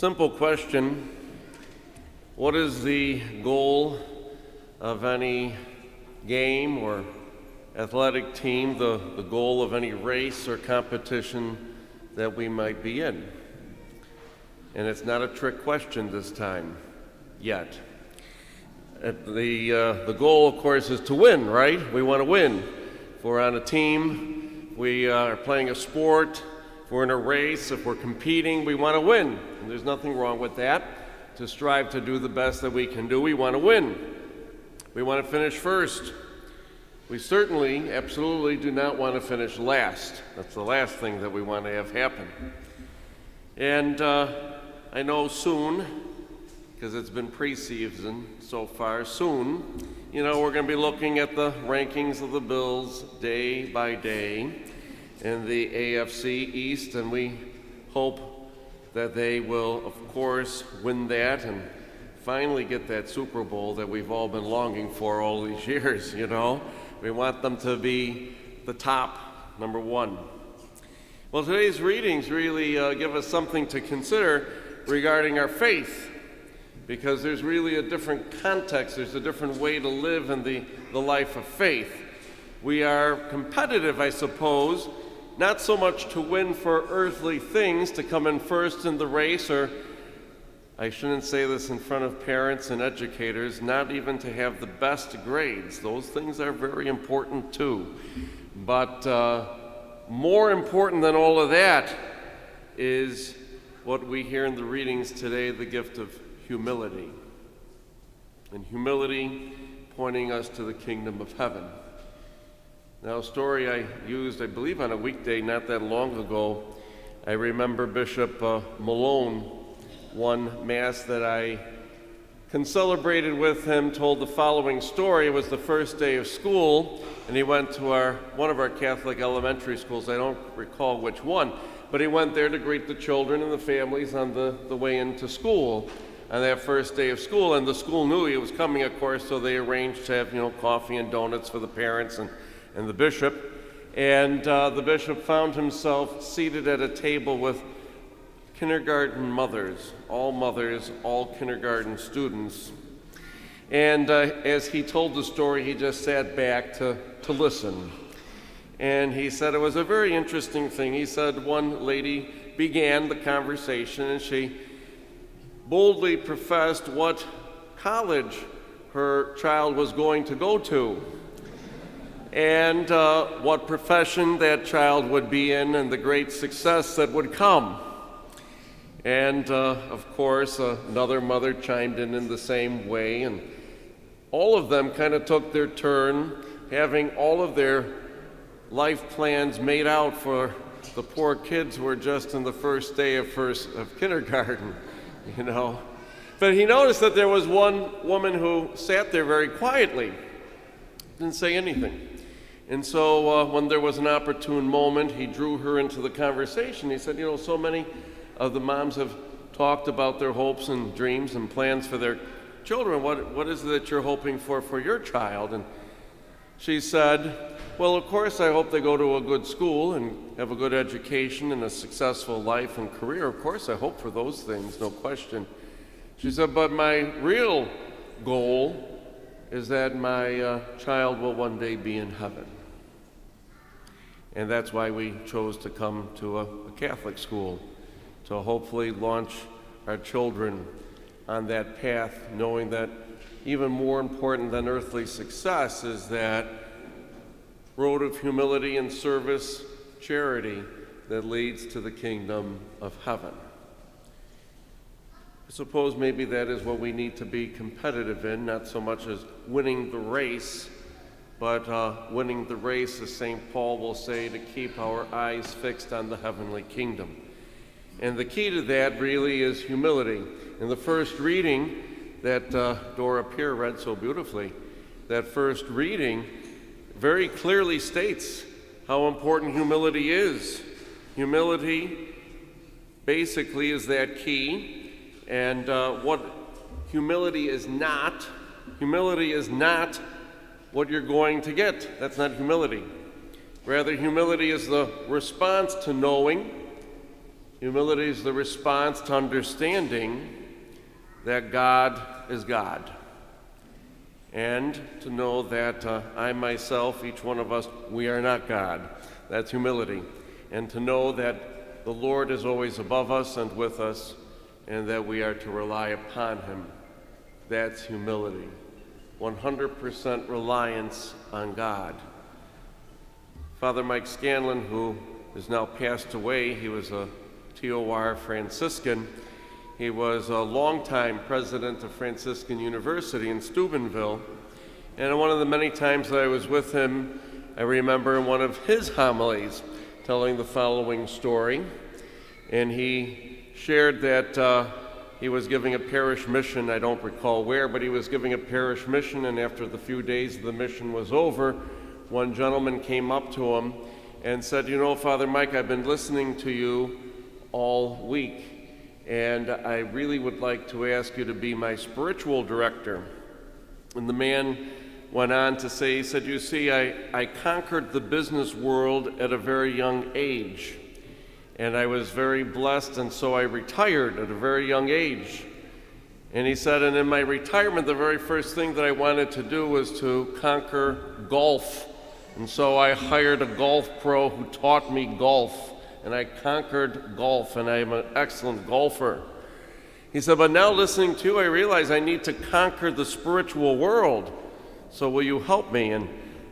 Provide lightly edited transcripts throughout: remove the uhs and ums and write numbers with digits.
Simple question. What is the goal of any game or athletic team, the goal of any race or competition that we might be in? And it's not a trick question this time, yet. The goal, of course, is to win, right? We want to win. If we're on a team, we are playing a sport, if we're in a race, if we're competing, we want to win. And there's nothing wrong with that. To strive to do the best that we can do, we want to win. We want to finish first. We certainly, absolutely do not want to finish last. That's the last thing that we want to have happen. And I know soon, because it's been preseason so far, soon, we're going to be looking at the rankings of the Bills day by day in the AFC East, and we hope that they will, of course, win that and finally get that Super Bowl that we've all been longing for all these years, We want them to be the top, number one. Well, today's readings really give us something to consider regarding our faith, because there's really a different context, there's a different way to live in the life of faith. We are competitive, I suppose, not so much to win for earthly things, to come in first in the race, or I shouldn't say this in front of parents and educators, not even to have the best grades. Those things are very important too. But more important than all of that is what we hear in the readings today, the gift of humility. And humility pointing us to the kingdom of heaven. Now, a story I used, I believe, on a weekday not that long ago. I remember Bishop Malone, one Mass that I concelebrated with him, told the following story. It was the first day of school, and he went to one of our Catholic elementary schools. I don't recall which one, but he went there to greet the children and the families on the way into school on that first day of school. And the school knew he was coming, of course, so they arranged to have coffee and donuts for the parents and the bishop. And the bishop found himself seated at a table with kindergarten mothers, all kindergarten students. And as he told the story, he just sat back to listen. And he said it was a very interesting thing. He said one lady began the conversation, and she boldly professed what college her child was going to go to, and what profession that child would be in, and the great success that would come. And of course, another mother chimed in the same way, and all of them kind of took their turn, having all of their life plans made out for the poor kids who were just in the first day of kindergarten, But he noticed that there was one woman who sat there very quietly, didn't say anything. And so when there was an opportune moment, he drew her into the conversation. He said, so many of the moms have talked about their hopes and dreams and plans for their children. What is it that you're hoping for your child? And she said, well, of course, I hope they go to a good school and have a good education and a successful life and career. Of course, I hope for those things, no question. She said, but my real goal is that my child will one day be in heaven. And that's why we chose to come to a Catholic school, to hopefully launch our children on that path, knowing that even more important than earthly success is that road of humility and service, charity, that leads to the kingdom of heaven. I suppose maybe that is what we need to be competitive in, not so much as winning the race, but winning the race, as St. Paul will say, to keep our eyes fixed on the heavenly kingdom. And the key to that really is humility. In the first reading that Dora Peer read so beautifully, that first reading very clearly states how important humility is. Humility basically is that key, and what humility is not what you're going to get. That's not humility. Rather, humility is the response to knowing Humility is the response to understanding that God is God. And to know that I myself, each one of us, we are not God. That's humility. And to know that the Lord is always above us and with us, and that we are to rely upon him. That's humility. 100% reliance on God. Father Mike Scanlon, who is now passed away, he was a TOR Franciscan. He was a longtime president of Franciscan University in Steubenville. And one of the many times that I was with him, I remember in one of his homilies telling the following story. And he shared that he was giving a parish mission. I don't recall where, but he was giving a parish mission, and after the few days the mission was over, one gentleman came up to him and said, "You know, Father Mike, I've been listening to you all week, and I really would like to ask you to be my spiritual director." And the man went on to say, he said, "You see, I conquered the business world at a very young age. And I was very blessed, and so I retired at a very young age." And he said, and in my retirement, the very first thing that I wanted to do was to conquer golf. And so I hired a golf pro who taught me golf, and I conquered golf, and I'm an excellent golfer. He said, but now listening to you, I realize I need to conquer the spiritual world. So will you help me? And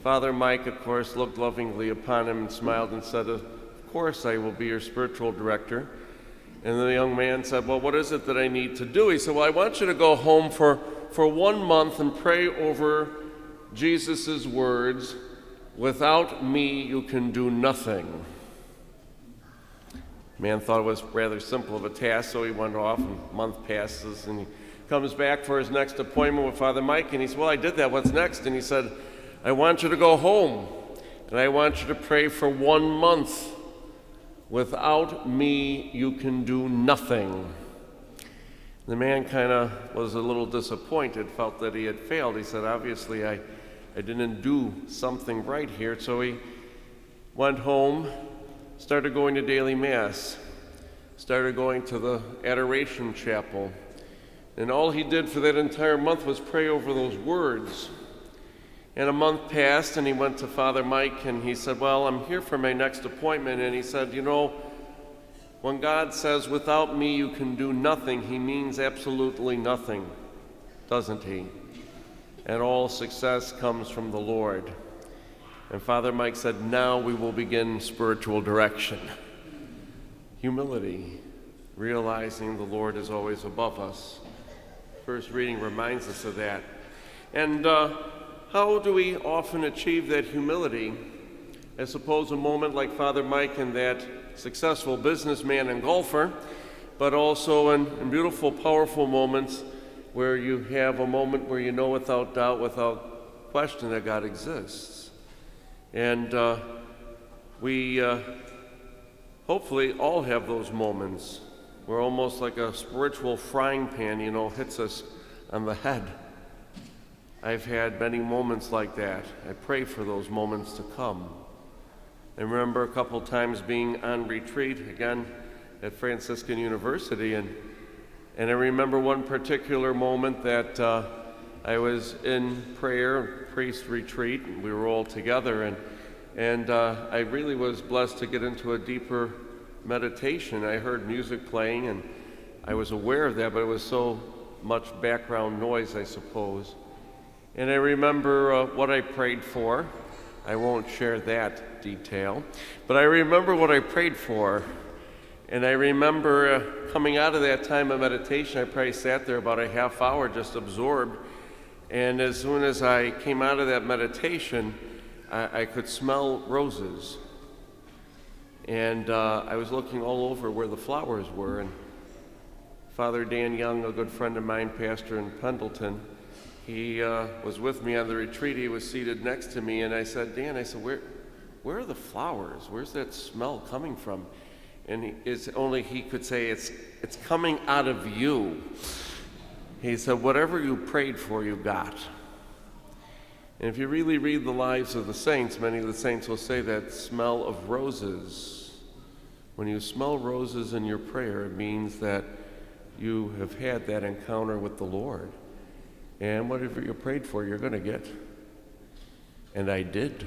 Father Mike, of course, looked lovingly upon him and smiled and said, "Of course I will be your spiritual director." And the young man said, "Well, what is it that I need to do?" He said, "Well, I want you to go home for 1 month and pray over Jesus' words, 'Without me you can do nothing.'" The man thought it was rather simple of a task, so he went off, and a month passes, and he comes back for his next appointment with Father Mike, and he said, "Well, I did that, what's next?" And he said, "I want you to go home, and I want you to pray for 1 month. 'Without me, you can do nothing.'" The man kind of was a little disappointed, felt that he had failed. He said, obviously, I didn't do something right here. So he went home, started going to daily mass, started going to the adoration chapel. And all he did for that entire month was pray over those words. And a month passed, and he went to Father Mike, and he said, "Well, I'm here for my next appointment." And he said, "You know, when God says, 'Without me you can do nothing,' he means absolutely nothing, doesn't he? And all success comes from the Lord." And Father Mike said, "Now we will begin spiritual direction." Humility, realizing the Lord is always above us. First reading reminds us of that. And how do we often achieve that humility? I suppose a moment like Father Mike and that successful businessman and golfer, but also in beautiful, powerful moments where you have a moment where you know without doubt, without question, that God exists. And we hopefully all have those moments where almost like a spiritual frying pan, hits us on the head. I've had many moments like that. I pray for those moments to come. I remember a couple times being on retreat, again, at Franciscan University, and I remember one particular moment that I was in prayer, priest retreat, and we were all together, and I really was blessed to get into a deeper meditation. I heard music playing, and I was aware of that, but it was so much background noise, I suppose. And I remember what I prayed for. I won't share that detail, but I remember what I prayed for. And I remember coming out of that time of meditation, I probably sat there about a half hour just absorbed. And as soon as I came out of that meditation, I could smell roses. And I was looking all over where the flowers were. And Father Dan Young, a good friend of mine, pastor in Pendleton, he was with me on the retreat. He was seated next to me, and I said, "Dan," I said, where are the flowers? Where's that smell coming from? And he could say, it's coming out of you. He said, "Whatever you prayed for, you got." And if you really read the lives of the saints, many of the saints will say that smell of roses When you smell roses in your prayer, it means that you have had that encounter with the Lord. And whatever you prayed for, you're going to get. And I did.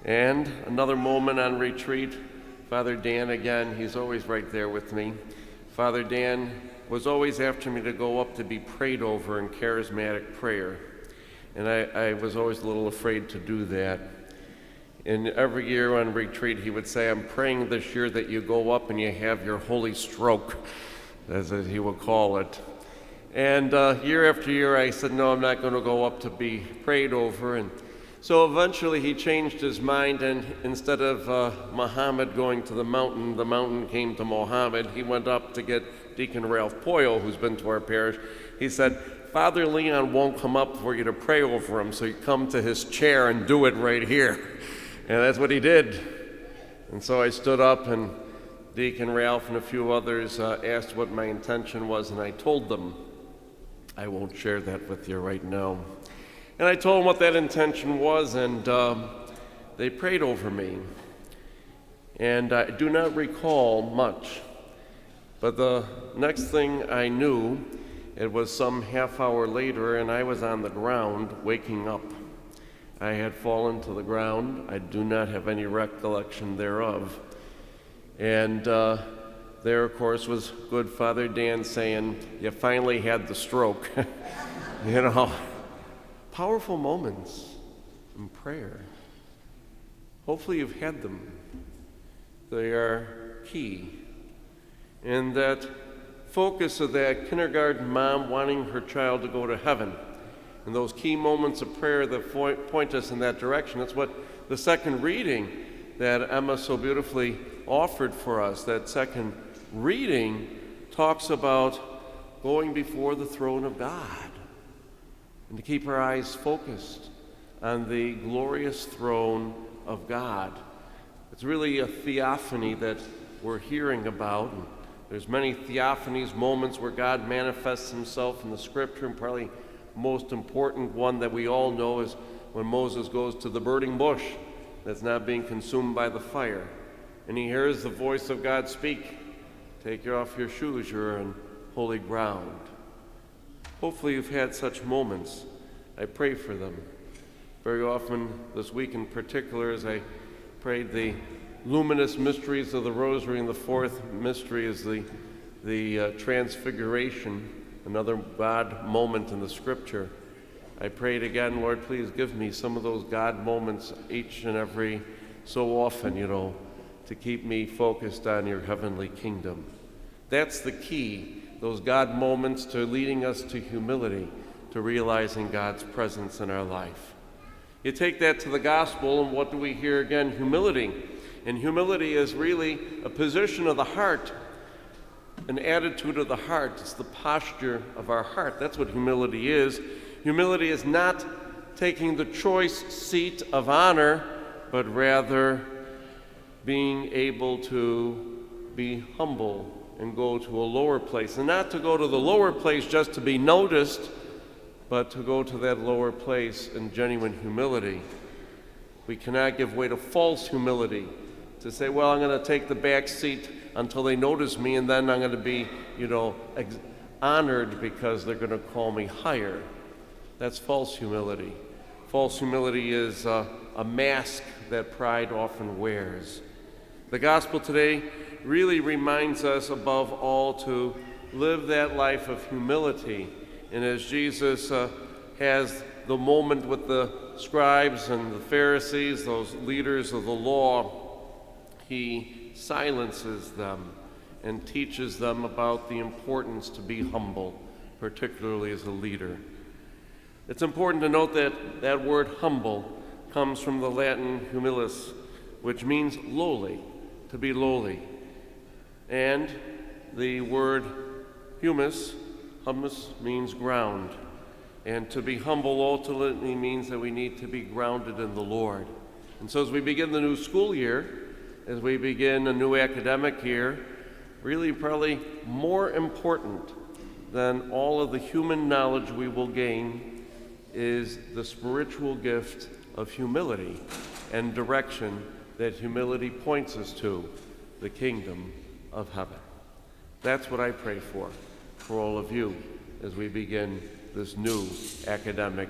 And another moment on retreat, Father Dan again, he's always right there with me. Father Dan was always after me to go up to be prayed over in charismatic prayer. And I was always a little afraid to do that. And every year on retreat, he would say, I'm praying this year that you go up and you have your holy stroke, as he would call it. And year after year, I said, no, I'm not going to go up to be prayed over. And so eventually he changed his mind, and instead of Muhammad going to the mountain came to Mohammed. He went up to get Deacon Ralph Poyle, who's been to our parish. He said, Father Leon won't come up for you to pray over him, so you come to his chair and do it right here. And that's what he did. And so I stood up, and Deacon Ralph and a few others asked what my intention was, and I told them. I won't share that with you right now. And I told them what that intention was, and they prayed over me. And I do not recall much, but the next thing I knew, it was some half hour later, and I was on the ground waking up. I had fallen to the ground. I do not have any recollection thereof. And there, of course, was good Father Dan saying, you finally had the stroke. You know, powerful moments in prayer. Hopefully you've had them. They are key. And that focus of that kindergarten mom wanting her child to go to heaven, and those key moments of prayer that point us in that direction. That's what the second reading that Emma so beautifully offered for us, that second reading talks about going before the throne of God and to keep our eyes focused on the glorious throne of God. It's really a theophany that we're hearing about. And there's many theophanies, moments where God manifests himself in the scripture, and probably most important one that we all know is when Moses goes to the burning bush that's not being consumed by the fire, and he hears the voice of God speak, take off your shoes, you're on holy ground. Hopefully you've had such moments. I pray for them. Very often this week in particular, as I prayed the luminous mysteries of the Rosary, and the fourth mystery is the Transfiguration, another God moment in the Scripture. I prayed again, Lord, please give me some of those God moments each and every so often, to keep me focused on your heavenly kingdom. That's the key, those God moments to leading us to humility, to realizing God's presence in our life. You take that to the gospel, and what do we hear again? Humility. And humility is really a position of the heart, an attitude of the heart. It's the posture of our heart. That's what humility is. Humility is not taking the choice seat of honor, but rather being able to be humble and go to a lower place. And not to go to the lower place just to be noticed, but to go to that lower place in genuine humility. We cannot give way to false humility, to say, well, I'm going to take the back seat until they notice me, and then I'm going to be, honored because they're going to call me higher. That's false humility. False humility is a mask that pride often wears. The gospel today really reminds us above all to live that life of humility. And as Jesus has the moment with the scribes and the Pharisees, those leaders of the law, he silences them and teaches them about the importance to be humble, particularly as a leader. It's important to note that that word humble comes from the Latin humilis, which means lowly, to be lowly. And the word humus means ground. And to be humble ultimately means that we need to be grounded in the Lord. And so as we begin the new school year, as we begin a new academic year, really probably more important than all of the human knowledge we will gain is the spiritual gift of humility and direction that humility points us to. the kingdom of heaven. That's what I pray for all of you as we begin this new academic